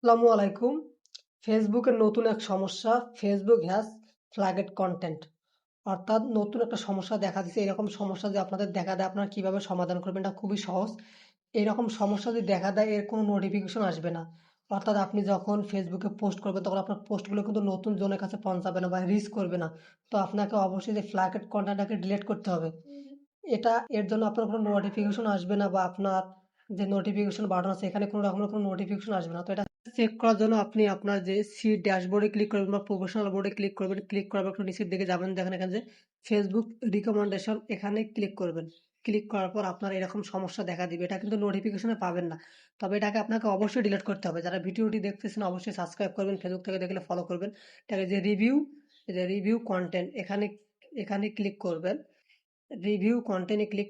আসসালামু আলাইকুম। ফেসবুকের নতুন এক সমস্যা, ফেসবুক হ্যাজ ফ্ল্যাগড কনটেন্ট। অর্থাৎ নতুন একটা সমস্যা দেখা দিচ্ছে। এরকম সমস্যা যদি আপনাদের দেখা দেয়, আপনারা কিভাবে সমাধান করবেন? এটা খুবই সহজ। এরকম সমস্যা যদি দেখা দেয়, এর কোনো নোটিফিকেশন আসবে না। অর্থাৎ আপনি যখন ফেসবুকে পোস্ট করবেন, তখন আপনার পোস্টগুলো কিন্তু নতুন জনের কাছে পৌঁছাবে না বা রিচ করবে না। তো আপনাকে অবশ্যই যে ফ্ল্যাগড কনটেন্টটাকে ডিলিট করতে হবে। এর জন্য আপনার কোনো নোটিফিকেশন আসবে না বা আপনার যে নোটিফিকেশন বাটন আছে, এখানে কোনো রকমের কোনো নোটিফিকেশন আসবে না। তো এটা চেক করার জন্য আপনি আপনার যে ড্যাশবোর্ডে ক্লিক করবেন বা প্রফেশনাল বোর্ডে ক্লিক করবেন। ক্লিক করার পর একটু নিচের দিকে যাবেন, দেখেন এখানে যে ফেসবুক রিকমেন্ডেশন, এখানে ক্লিক করবেন। ক্লিক করার পর আপনার এরকম সমস্যা দেখা দিবে। এটা কিন্তু নোটিফিকেশনে পাবেন না। তবে এটাকে আপনাকে অবশ্যই ডিলিট করতে হবে। যারা ভিডিওটি দেখতেছেন অবশ্যই সাবস্ক্রাইব করবেন, ফেসবুক থেকে দেখলে ফলো করবেন। এটাকে যে রিভিউ কন্টেন্ট, এখানে এখানে ক্লিক করবেন। রিভিউ কন্টেন্টে ক্লিক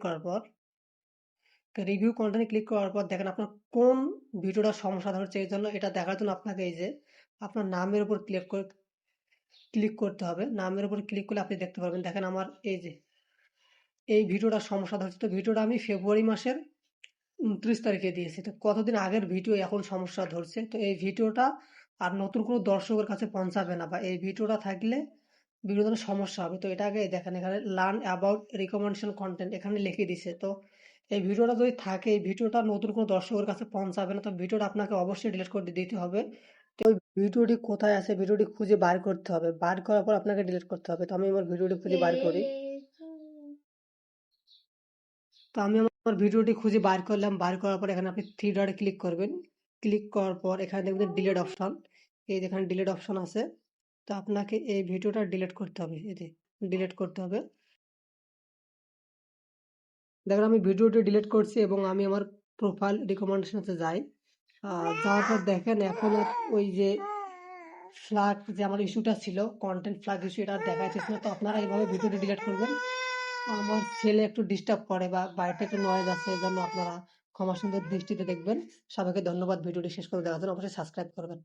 করার পর দেখেন আপনার কোন ভিডিওটার সমস্যা ধরছে। এই জন্য এটা দেখার জন্য আপনাকে এই যে আপনার নামের উপর ক্লিক করতে হবে। নামের উপর ক্লিক করলে আপনি দেখতে পারবেন, দেখেন আমার এই যে এই ভিডিওটার সমস্যা ধরছে। তো ভিডিওটা আমি ফেব্রুয়ারি মাসের 29 তারিখে দিয়েছি। তো কতদিন আগের ভিডিও এখন সমস্যা ধরছে। তো এই ভিডিওটা আর নতুন কোনো দর্শকের কাছে পৌঁছাবে না, বা এই ভিডিওটা থাকলে বিভিন্ন ধরনের সমস্যা হবে। তো এটাকে দেখেন, এখানে লার্ন অ্যাবাউট রিকমেন্ডেশন কন্টেন্ট এখানে লিখে দিছে। তো এই ভিডিওটা যদি থাকে, এই ভিডিওটা নতুন কোনো দর্শকের কাছে পৌঁছাবে না। তো ভিডিওটা আপনাকে অবশ্যই ডিলিট করে দিতে হবে। তো ওই ভিডিওটি কোথায় আছে, ভিডিওটি খুঁজে বার করতে হবে। বার করার পর আপনাকে ডিলিট করতে হবে। তো আমি আমার ভিডিওটি খুঁজে বার করি। তো আমি আমার ভিডিওটি খুঁজে বার করলাম। বার করার পর এখানে আপনি থ্রি ডটে ক্লিক করবেন। ক্লিক করার পর এখানে দেখবেন ডিলিট অপশন। এই যেখানে ডিলিট অপশন আছে, তো আপনাকে এই ভিডিওটা ডিলিট করতে হবে। এই যে ডিলিট করতে হবে। দেখেন আমি ভিডিওটি ডিলিট করছি এবং আমি আমার প্রোফাইল রিকমেন্ডেশনতে যাই। যাওয়ার পর দেখেন এখন আর ওই যে ফ্ল্যাগ, যে আমার ইস্যুটা ছিল, কন্টেন্ট ফ্ল্যাগ ইস্যু, এটা আর দেখা যাচ্ছে না। তো আপনারা এইভাবে ভিডিওটি ডিলিট করবেন। তো আমার ছেলে একটু ডিস্টার্ব করে বা বাড়িতে একটু নয়েজ আছে, এই জন্য আপনারা ক্ষমা সুন্দর দৃষ্টিতে দেখবেন। সবাইকে ধন্যবাদ ভিডিওটি শেষ করে দেওয়ার জন্য। অবশ্যই সাবস্ক্রাইব করবেন।